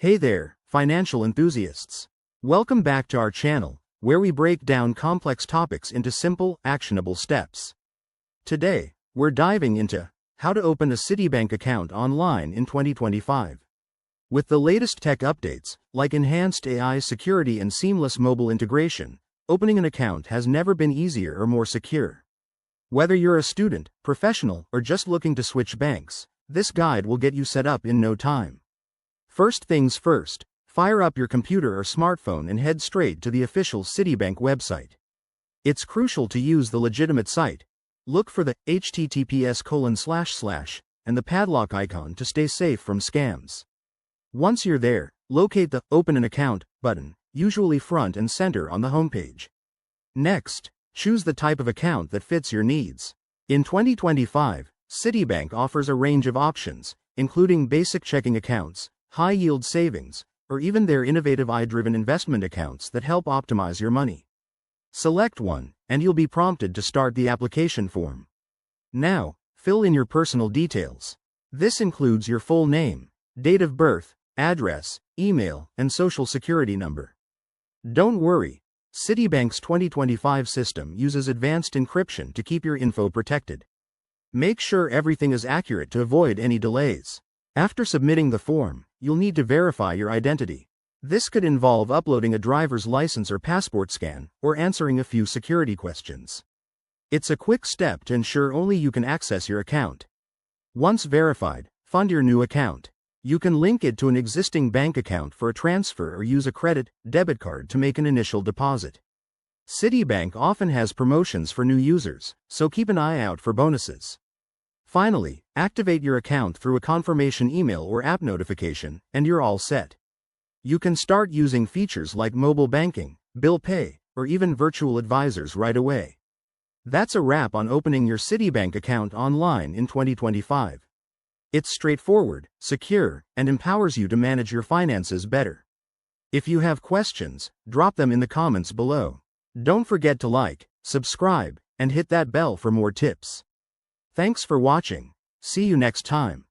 Hey there, financial enthusiasts. Welcome back to our channel, where we break down complex topics into simple, actionable steps. Today, we're diving into how to open a Citibank account online in 2025. With the latest tech updates, like enhanced AI security and seamless mobile integration, opening an account has never been easier or more secure. Whether you're a student, professional, or just looking to switch banks, this guide will get you set up in no time. First things first, fire up your computer or smartphone and head straight to the official Citibank website. It's crucial to use the legitimate site. Look for the https:// and the padlock icon to stay safe from scams. Once you're there, locate the Open an Account button, usually front and center on the homepage. Next, choose the type of account that fits your needs. In 2025, Citibank offers a range of options, including basic checking accounts, high-yield savings, or even their innovative AI-driven investment accounts that help optimize your money. Select one, and you'll be prompted to start the application form. Now, fill in your personal details. This includes your full name, date of birth, address, email, and social security number. Don't worry, Citibank's 2025 system uses advanced encryption to keep your info protected. Make sure everything is accurate to avoid any delays. After submitting the form, you'll need to verify your identity. This could involve uploading a driver's license or passport scan, or answering a few security questions. It's a quick step to ensure only you can access your account. Once verified, fund your new account. You can link it to an existing bank account for a transfer or use a debit card to make an initial deposit. Citibank often has promotions for new users, so keep an eye out for bonuses. Finally, activate your account through a confirmation email or app notification, and you're all set. You can start using features like mobile banking, bill pay, or even virtual advisors right away. That's a wrap on opening your Citibank account online in 2025. It's straightforward, secure, and empowers you to manage your finances better. If you have questions, drop them in the comments below. Don't forget to like, subscribe, and hit that bell for more tips. Thanks for watching. See you next time.